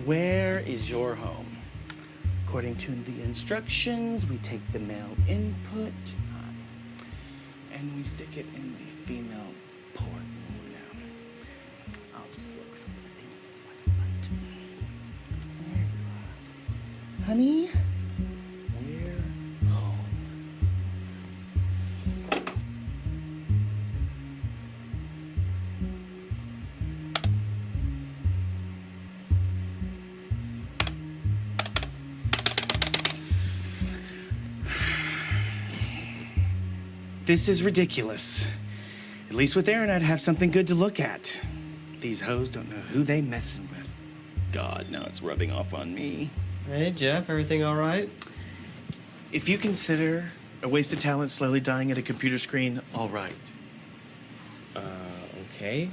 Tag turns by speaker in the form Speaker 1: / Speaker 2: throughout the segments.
Speaker 1: Where is your home? According to the instructions, we take the male input and we stick it in the female port. Now, I'll just look for everything that looks like a butt. There you are. Honey, we're home. This is ridiculous. At least with Aaron, I'd have something good to look at. These hoes don't know who they messing with. God, now it's rubbing off on me.
Speaker 2: Hey, Jeff, everything all right?
Speaker 1: If you consider a waste of talent slowly dying at a computer screen, all right.
Speaker 2: Okay.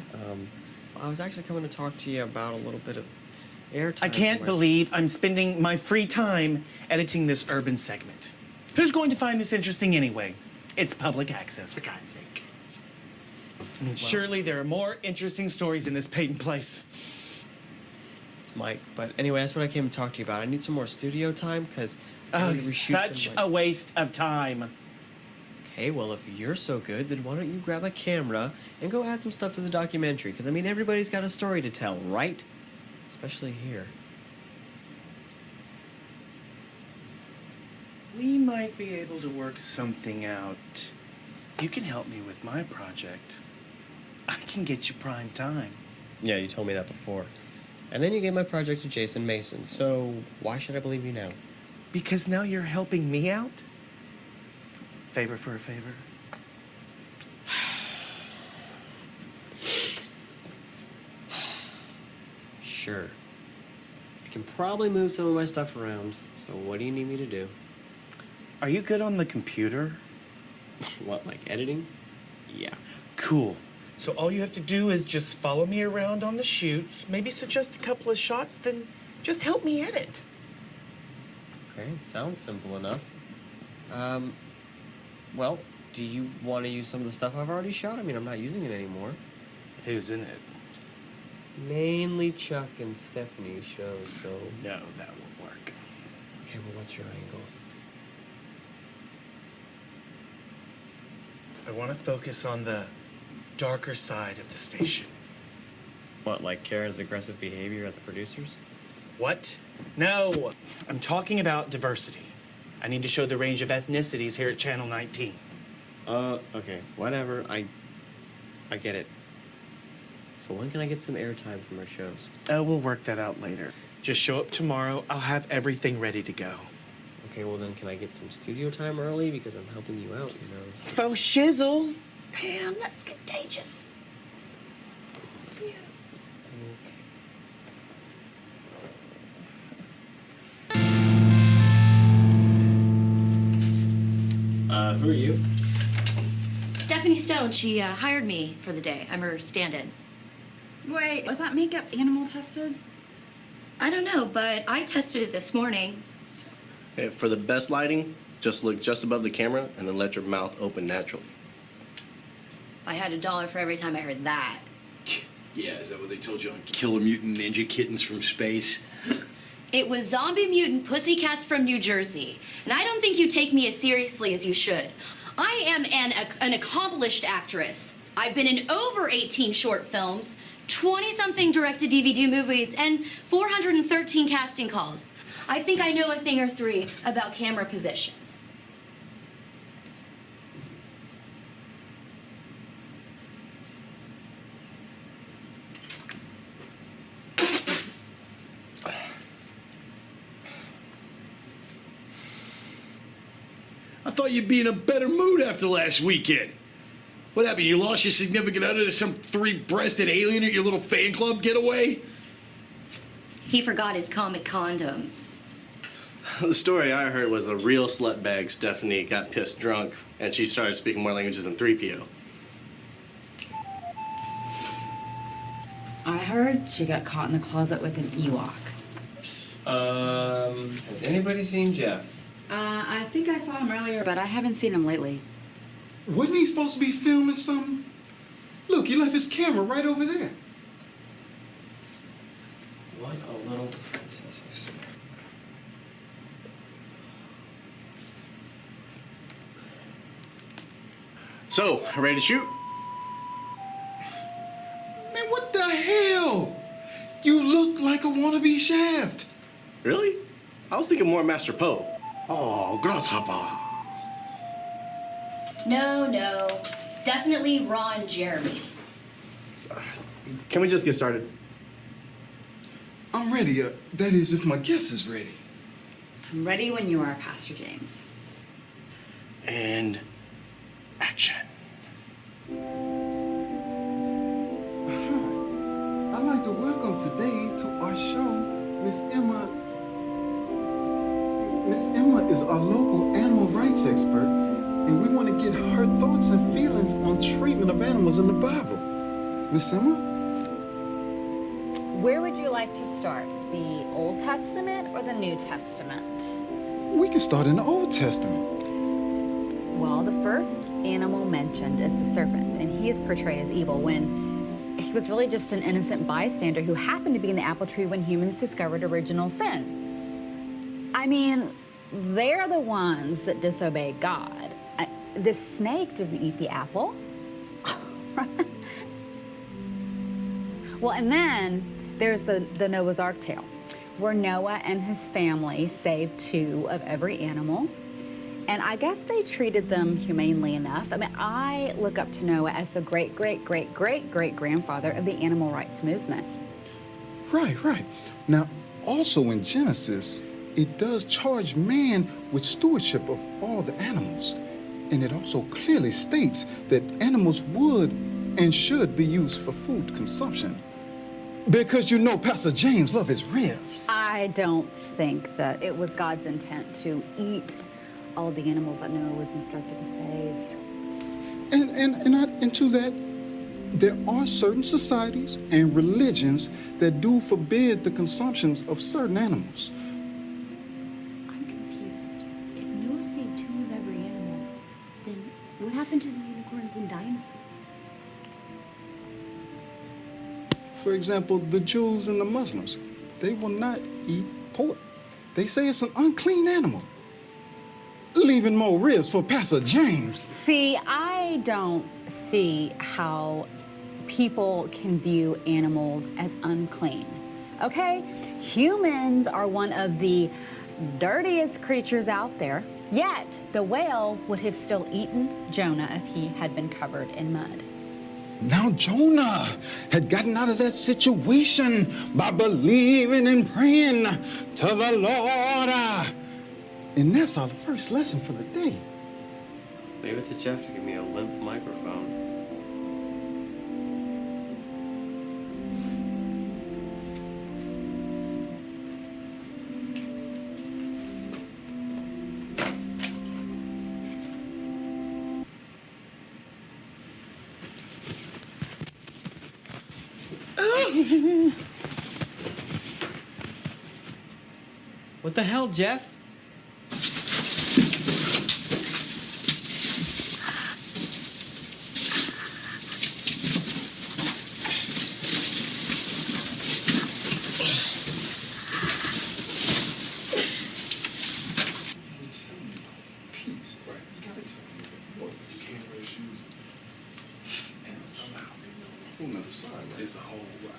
Speaker 2: I was actually coming to talk to you about a little bit of airtime.
Speaker 1: I can't believe I'm spending my free time editing this urban segment. Who's going to find this interesting anyway? It's public access, for God's sake. Well, surely there are more interesting stories in this patent place.
Speaker 2: It's Mike, but anyway, that's what I came to talk to you about. I need some more studio time, because...
Speaker 1: Oh, such a waste of time.
Speaker 2: Okay, well, if you're so good, then why don't you grab a camera and go add some stuff to the documentary? Because, I mean, everybody's got a story to tell, right? Especially here.
Speaker 1: We might be able to work something out. You can help me with my project. I can get you prime time.
Speaker 2: Yeah, you told me that before. And then you gave my project to Jason Mason, so why should I believe you now?
Speaker 1: Because now you're helping me out? Favor for a favor?
Speaker 2: Sure. I can probably move some of my stuff around, so what do you need me to do?
Speaker 1: Are you good on the computer?
Speaker 2: What, like editing? Yeah.
Speaker 1: Cool. So all you have to do is just follow me around on the shoots, maybe suggest a couple of shots, then just help me edit.
Speaker 2: Okay, sounds simple enough. Well, do you want to use some of the stuff I've already shot? I mean, I'm not using it anymore.
Speaker 1: Who's in it?
Speaker 2: Mainly Chuck and Stephanie's shows, so...
Speaker 1: No, that won't work.
Speaker 2: Okay, well, what's your angle?
Speaker 1: I want to focus on the darker side of the station.
Speaker 2: What, like Karen's aggressive behavior at the producers?
Speaker 1: What? No, I'm talking about diversity. I need to show the range of ethnicities here at Channel 19.
Speaker 2: Okay, whatever. I get it. So when can I get some airtime from our shows?
Speaker 1: We'll work that out later. Just show up tomorrow. I'll have everything ready to go.
Speaker 2: Okay, well then can I get some studio time early because I'm helping you out, you know?
Speaker 1: Faux shizzle. Damn, that's contagious. Yeah.
Speaker 2: Okay. Who are you?
Speaker 3: Stephanie Stone. She hired me for the day. I'm her stand-in.
Speaker 4: Wait, was that makeup animal tested?
Speaker 3: I don't know, but I tested it this morning.
Speaker 5: Hey, for the best lighting, just look just above the camera and then let your mouth open naturally.
Speaker 3: I had $1 for every time I heard that.
Speaker 6: Yeah, is that what they told you on Killer Mutant Ninja Kittens from Space?
Speaker 3: It was zombie mutant pussycats from New Jersey. And I don't think you take me as seriously as you should. I am an accomplished actress. I've been in over 18 short films, 20-something direct-to-DVD movies, and 413 casting calls. I think I know a thing or three about camera position.
Speaker 6: I thought you'd be in a better mood after last weekend. What happened? You lost your significant other to some three-breasted alien at your little fan club getaway?
Speaker 3: He forgot his comic condoms.
Speaker 5: The story I heard was a real slutbag Stephanie got pissed drunk and she started speaking more languages than 3PO.
Speaker 4: I heard she got caught in the closet with an Ewok.
Speaker 2: Has anybody seen Jeff?
Speaker 4: I think I saw him earlier, but I haven't seen him lately.
Speaker 6: Wasn't he supposed to be filming something?
Speaker 7: Look, he left his camera right over there.
Speaker 2: What a little princess, I swear.
Speaker 5: So, ready to shoot?
Speaker 7: Man, what the hell? You look like a wannabe Shaft.
Speaker 5: Really? I was thinking more Master Poe.
Speaker 7: Oh, grasshopper.
Speaker 3: No, definitely Ron Jeremy.
Speaker 5: Can we just get started?
Speaker 7: I'm ready. That is, if my guest is ready.
Speaker 4: I'm ready when you are, Pastor James.
Speaker 5: And action.
Speaker 7: I'd like to welcome today to our show Miss Emma. Miss Emma is our local animal rights expert, and we want to get her thoughts and feelings on treatment of animals in the Bible. Miss Emma?
Speaker 4: Where would you like to start? The Old Testament or the New Testament?
Speaker 7: We can start in the Old Testament.
Speaker 4: Well, the first animal mentioned is the serpent, and he is portrayed as evil when he was really just an innocent bystander who happened to be in the apple tree when humans discovered original sin. I mean, they're the ones that disobeyed God. The snake didn't eat the apple. Well, and then there's the Noah's Ark tale, where Noah and his family saved 2 of every animal. And I guess they treated them humanely enough. I mean, I look up to Noah as the great-great-great-great-great-grandfather of the animal rights movement.
Speaker 7: Right. Now, also in Genesis, it does charge man with stewardship of all the animals. And it also clearly states that animals would and should be used for food consumption. Because you know Pastor James loves his ribs.
Speaker 4: I don't think that it was God's intent to eat all of the animals that Noah was instructed to save.
Speaker 7: And to that, there are certain societies and religions that do forbid the consumptions of certain animals.
Speaker 8: I'm confused. If Noah saved 2 of every animal, then what happened to the unicorns and dinosaurs?
Speaker 7: For example, the Jews and the Muslims, they will not eat pork. They say it's an unclean animal. Leaving more ribs for Pastor James.
Speaker 4: See, I don't see how people can view animals as unclean, okay? Humans are one of the dirtiest creatures out there, yet the whale would have still eaten Jonah if he had been covered in mud.
Speaker 7: Now Jonah had gotten out of that situation by believing and praying to the Lord. And that's our first lesson for the day.
Speaker 2: Leave it to Jeff to give me a limp microphone. What the hell, Jeff?
Speaker 7: It's a whole lot.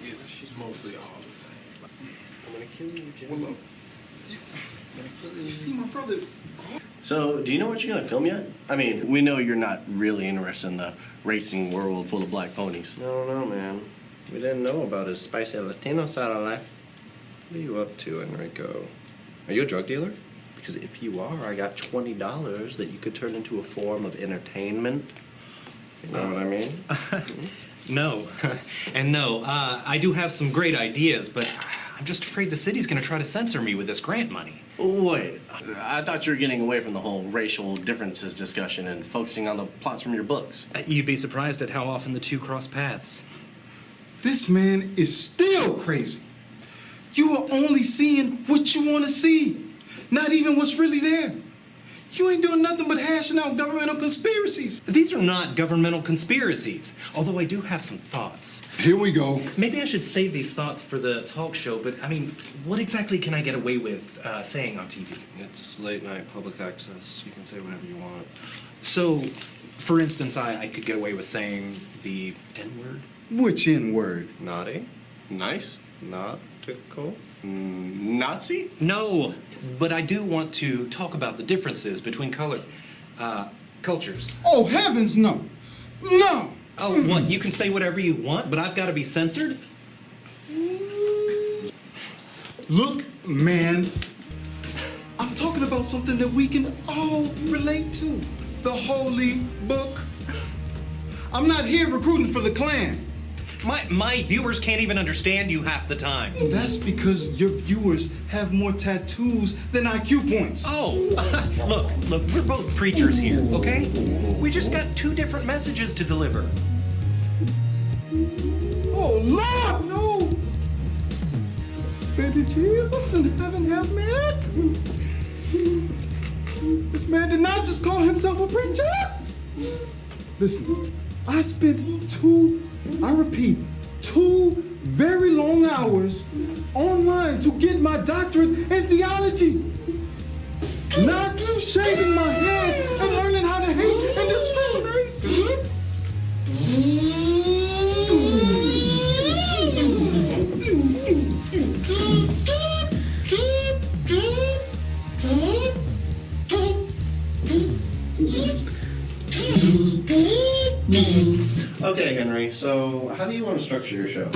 Speaker 7: It's mostly all the same.
Speaker 2: I'm gonna kill you, Jeff.
Speaker 7: Well, look, you see my brother.
Speaker 5: So, do you know what you're gonna film yet? I mean, we know you're not really interested in the racing world full of black ponies.
Speaker 2: I don't know, man. We didn't know about his spicy Latino side of life. What are you up to, Enrico? Are you a drug dealer? Because if you are, I got $20 that you could turn into a form of entertainment. You know what I mean?
Speaker 9: No. And no, I do have some great ideas, but I'm just afraid the city's going to try to censor me with this grant money.
Speaker 5: Wait, I thought you were getting away from the whole racial differences discussion and focusing on the plots from your books.
Speaker 9: You'd be surprised at how often the two cross paths.
Speaker 7: This man is still crazy. You are only seeing what you want to see, not even what's really there. You ain't doing nothing but hashing out governmental conspiracies.
Speaker 9: These are not governmental conspiracies, although I do have some thoughts.
Speaker 7: Here we go.
Speaker 9: Maybe I should save these thoughts for the talk show, but I mean, what exactly can I get away with saying on TV?
Speaker 2: It's late night public access. You can say whatever you want.
Speaker 9: So, for instance, I could get away with saying the N-word.
Speaker 7: Which N-word?
Speaker 2: Naughty? Nice? Nautical? Nazi?
Speaker 9: No, but I do want to talk about the differences between cultures.
Speaker 7: Oh, heavens, no. No!
Speaker 9: Oh, what? You can say whatever you want, but I've got to be censored?
Speaker 7: Look, man, I'm talking about something that we can all relate to. The holy book. I'm not here recruiting for the Klan.
Speaker 9: My viewers can't even understand you half the time.
Speaker 7: That's because your viewers have more tattoos than IQ points.
Speaker 9: Oh, look, we're both preachers here, okay? We just got two different messages to deliver.
Speaker 7: Oh, Lord, no! Baby Jesus in heaven, have me. This man did not just call himself a preacher. Listen, I spent two very long hours online to get my doctorate in theology. Not shaving my head and learning how to hate and discriminate.
Speaker 2: Okay, Henry, so how do you want to structure your show?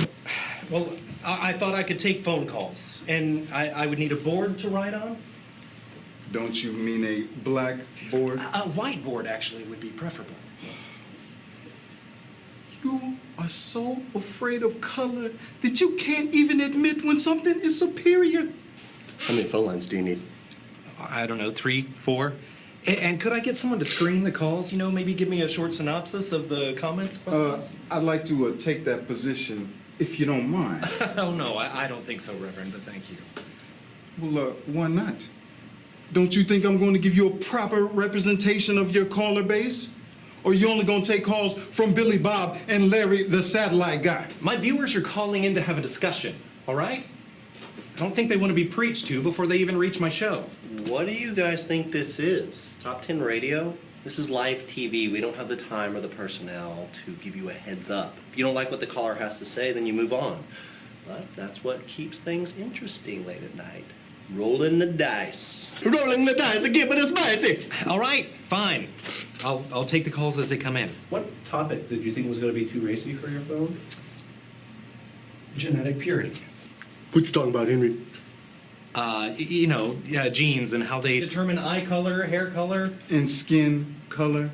Speaker 9: Well, I thought I could take phone calls, and I would need a board to write on.
Speaker 7: Don't you mean a blackboard?
Speaker 9: A whiteboard, actually, would be preferable.
Speaker 7: You are so afraid of color that you can't even admit when something is superior.
Speaker 2: How many phone lines do you need?
Speaker 9: I don't know, 3, 4. And could I get someone to screen the calls? You know, maybe give me a short synopsis of the comments?
Speaker 7: I'd like to take that position, if you don't mind.
Speaker 9: Oh, no, I don't think so, Reverend, but thank you.
Speaker 7: Well, why not? Don't you think I'm going to give you a proper representation of your caller base? Or you only going to take calls from Billy Bob and Larry, the satellite guy?
Speaker 9: My viewers are calling in to have a discussion, all right? I don't think they want to be preached to before they even reach my show.
Speaker 2: What do you guys think this is? Top 10 radio? This is live TV. We don't have the time or the personnel to give you a heads up. If you don't like what the caller has to say, then you move on. But that's what keeps things interesting late at night. Rolling the dice. Rolling the dice again, but it's spicy.
Speaker 9: All right, fine. I'll take the calls as they come in.
Speaker 2: What topic did you think was going to be too racy for your phone?
Speaker 9: Genetic purity.
Speaker 2: What you talking about, Henry?
Speaker 9: Genes and how they determine eye color, hair color.
Speaker 7: And skin color.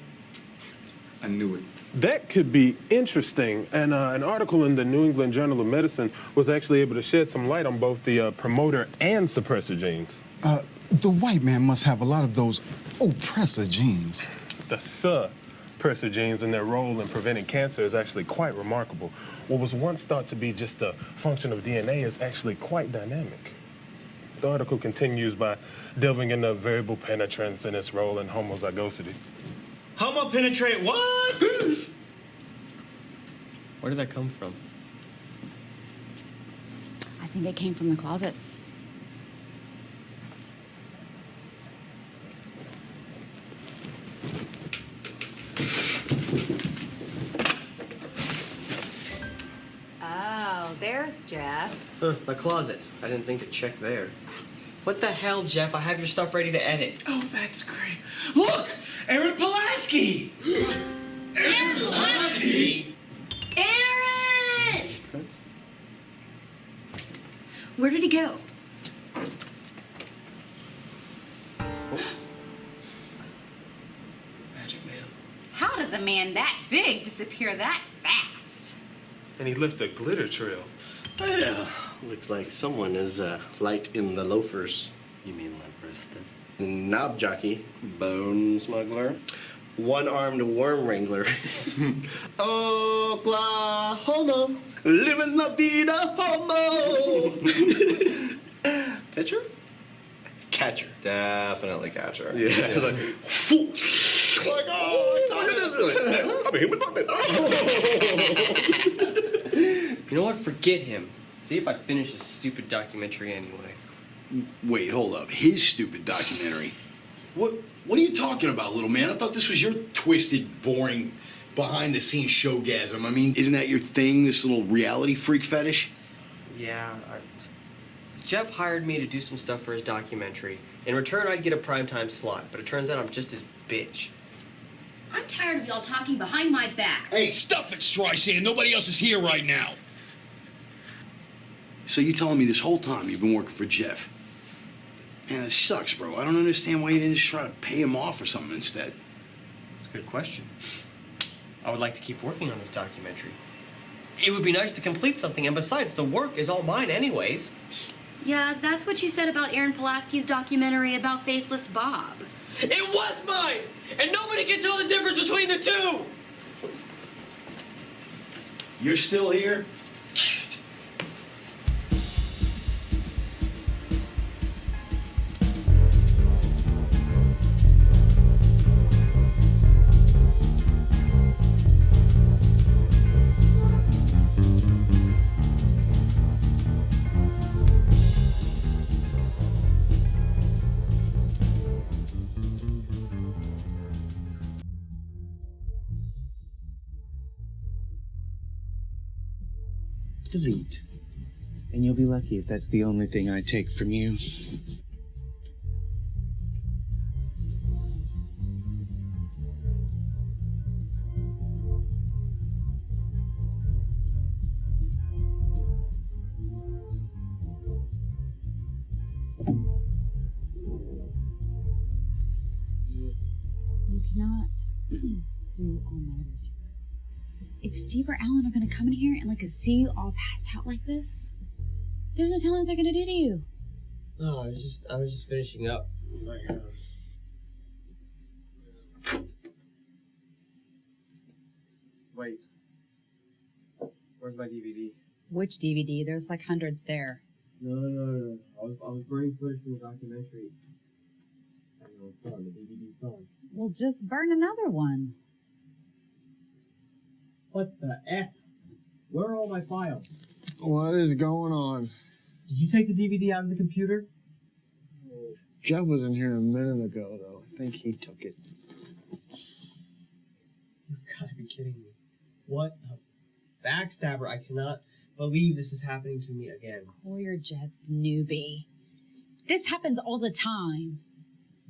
Speaker 7: I knew it.
Speaker 10: That could be interesting. And an article in the New England Journal of Medicine was actually able to shed some light on both the promoter and suppressor genes.
Speaker 7: The white man must have a lot of those oppressor genes.
Speaker 10: The suppressor genes and their role in preventing cancer is actually quite remarkable. What was once thought to be just a function of DNA is actually quite dynamic. The article continues by delving into variable penetrance and its role in homozygosity.
Speaker 11: Homopenetrate what?
Speaker 12: Where did that come from?
Speaker 4: I think it came from the closet. Oh, there's Jeff.
Speaker 12: The closet. I didn't think to check there. What the hell, Jeff? I have your stuff ready to edit.
Speaker 11: Oh, that's great. Look! Aaron Pulaski!
Speaker 3: Aaron Pulaski! Aaron! Where did he go?
Speaker 12: Magic man.
Speaker 4: How does a man that big disappear that fast?
Speaker 10: And he left a glitter trail.
Speaker 2: Yeah, looks like someone is light in the loafers. You mean limp-wristed? Knob jockey, bone smuggler, one-armed worm wrangler. Oklahoma, living la vida homo. Pitcher?
Speaker 5: Catcher.
Speaker 2: Definitely catcher.
Speaker 5: Yeah. Like,
Speaker 6: Look at this. I'm a human puppet.
Speaker 12: You know what? Forget him. See if I finish this stupid documentary anyway.
Speaker 6: Wait, hold up. His stupid documentary. What are you talking about, little man? I thought this was your twisted, boring, behind-the-scenes showgasm. I mean, isn't that your thing, this little reality freak fetish?
Speaker 12: Yeah, Jeff hired me to do some stuff for his documentary. In return, I'd get a primetime slot, but it turns out I'm just his bitch.
Speaker 3: I'm tired of y'all talking behind my back.
Speaker 6: Hey, stuff it, Streisand. Nobody else is here right now. So you telling me this whole time you've been working for Jeff? Man, it sucks, bro. I don't understand why you didn't just try to pay him off or something instead.
Speaker 12: That's a good question. I would like to keep working on this documentary. It would be nice to complete something, and besides, the work is all mine anyways.
Speaker 3: Yeah, that's what you said about Aaron Pulaski's documentary about Faceless Bob.
Speaker 12: It was mine! And nobody can tell the difference between the two!
Speaker 6: You're still here?
Speaker 1: Delete. And you'll be lucky if that's the only thing I take from you.
Speaker 4: You cannot do all matters. If Steve or Alan are gonna come in here and see you all passed out like this, there's no telling what they're gonna do to you.
Speaker 12: No, I was just finishing up. Wait. Where's my DVD?
Speaker 4: Which DVD? There's hundreds there.
Speaker 12: No. I was burning footage from the documentary. I know it's gone. The DVD's gone.
Speaker 4: Well, just burn another one.
Speaker 12: What the F? Where are all my files?
Speaker 13: What is going on?
Speaker 12: Did you take the DVD out of the computer?
Speaker 13: Jeff was in here a minute ago, though. I think he took it.
Speaker 12: You've got to be kidding me. What a backstabber. I cannot believe this is happening to me again.
Speaker 4: Cool your jets, newbie. This happens all the time.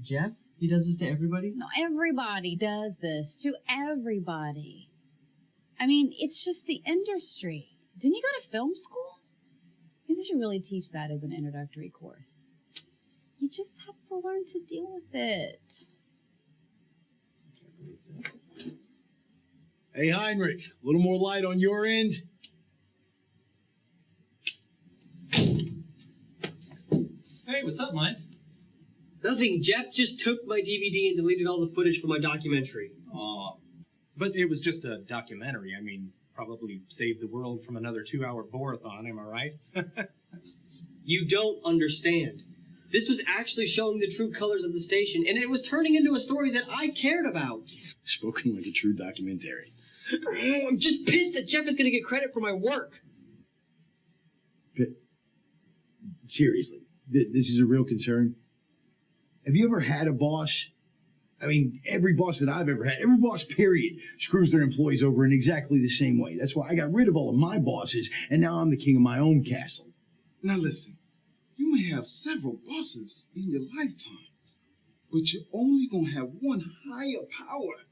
Speaker 12: Jeff? He does this to everybody?
Speaker 4: No, everybody does this to everybody. I mean, it's just the industry. Didn't you go to film school? They should really teach that as an introductory course. You just have to learn to deal with it.
Speaker 12: I can't believe this.
Speaker 6: Hey, Heinrich, a little more light on your end?
Speaker 9: Hey, what's up, Mike?
Speaker 12: Nothing. Jeff just took my DVD and deleted all the footage from my documentary.
Speaker 9: Aw. But it was just a documentary. I mean, probably saved the world from another 2-hour borathon, am I right?
Speaker 12: You don't understand. This was actually showing the true colors of the station, and it was turning into a story that I cared about.
Speaker 6: Spoken like a true documentary.
Speaker 12: I'm just pissed that Jeff is going to get credit for my work.
Speaker 6: But, seriously, this is a real concern. Have you ever had a boss? I mean, every boss that I've ever had, every boss, period, screws their employees over in exactly the same way. That's why I got rid of all of my bosses, and now I'm the king of my own castle.
Speaker 7: Now listen, you may have several bosses in your lifetime, but you're only going to have one higher power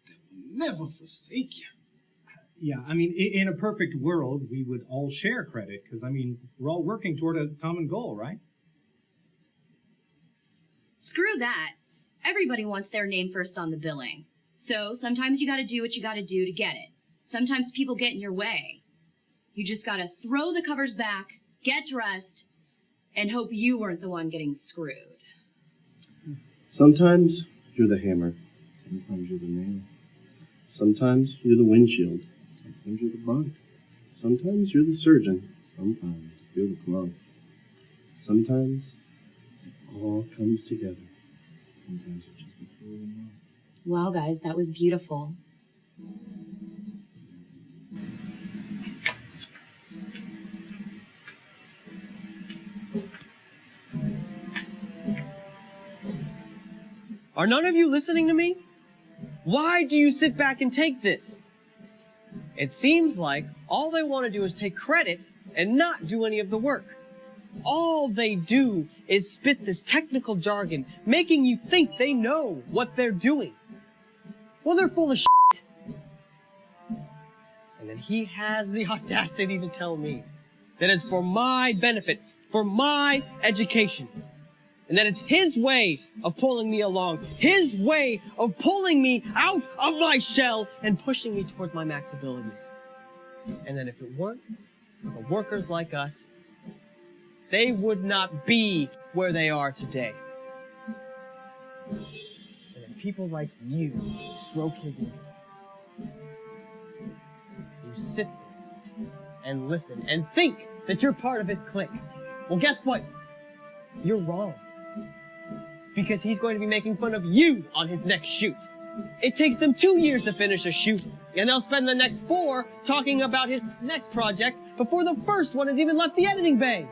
Speaker 7: that will never forsake you.
Speaker 9: Yeah, I mean, in a perfect world, we would all share credit, because, I mean, we're all working toward a common goal, right?
Speaker 3: Screw that. Everybody wants their name first on the billing. So sometimes you gotta do what you gotta do to get it. Sometimes people get in your way. You just gotta throw the covers back, get dressed, and hope you weren't the one getting screwed.
Speaker 2: Sometimes you're the hammer. Sometimes you're the nail. Sometimes you're the windshield. Sometimes you're the bug. Sometimes you're the surgeon. Sometimes you're the glove. Sometimes, at the
Speaker 13: All comes together. Sometimes you're just a fool in love.
Speaker 3: Wow, guys, that was beautiful.
Speaker 12: Are none of you listening to me? Why do you sit back and take this? It seems like all they want to do is take credit and not do any of the work. All they do is spit this technical jargon, making you think they know what they're doing. Well, they're full of shit. And then he has the audacity to tell me that it's for my benefit, for my education. And that it's his way of pulling me along, his way of pulling me out of my shell and pushing me towards my max abilities. And that if it weren't for workers like us, they would not be where they are today. And then people like you stroke his ego. You sit there and listen and think that you're part of his clique. Well, guess what? You're wrong. Because he's going to be making fun of you on his next shoot. It takes them 2 years to finish a shoot, and they'll spend the next 4 talking about his next project before the first one has even left the editing bay.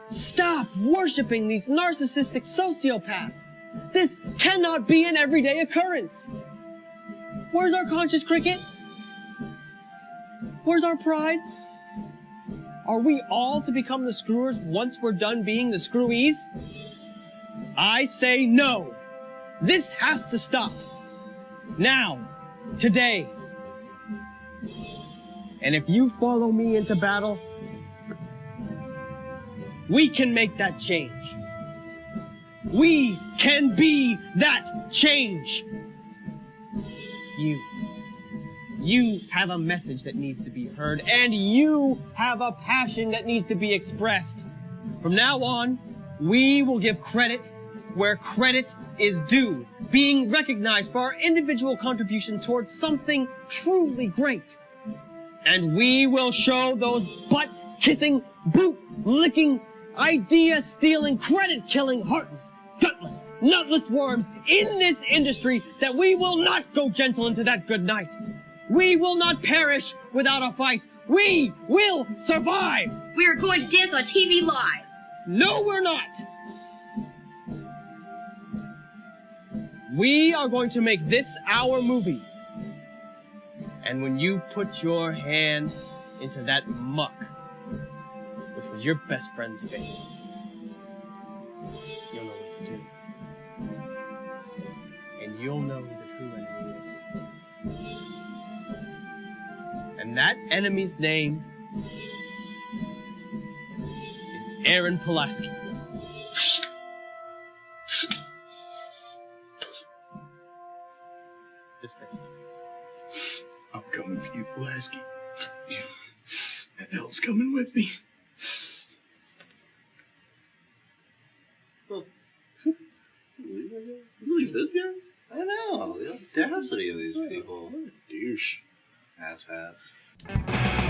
Speaker 12: Stop worshiping these narcissistic sociopaths. This cannot be an everyday occurrence. Where's our conscious cricket? Where's our pride? Are we all to become the screwers once we're done being the screwies? I say no. This has to stop. Now. Today. And if you follow me into battle, we can make that change. We can be that change. You have a message that needs to be heard, and you have a passion that needs to be expressed. From now on, we will give credit where credit is due, being recognized for our individual contribution towards something truly great. And we will show those butt-kissing, boot-licking, idea-stealing, credit-killing, heartless, gutless, nutless worms in this industry that we will not go gentle into that good night. We will not perish without a fight. We will survive.
Speaker 3: We are going to dance on TV live.
Speaker 12: No, we're not. We are going to make this our movie. And when you put your hand into that muck, which was your best friend's face, you'll know what to do. And you'll know who the true enemy is. And that enemy's name is Aaron Pulaski. Dismissed.
Speaker 6: I'm coming for you, Pulaski. And hell's coming with me.
Speaker 2: Believe this guy? I know. The audacity of these people.
Speaker 6: What a douche.
Speaker 2: Asshats.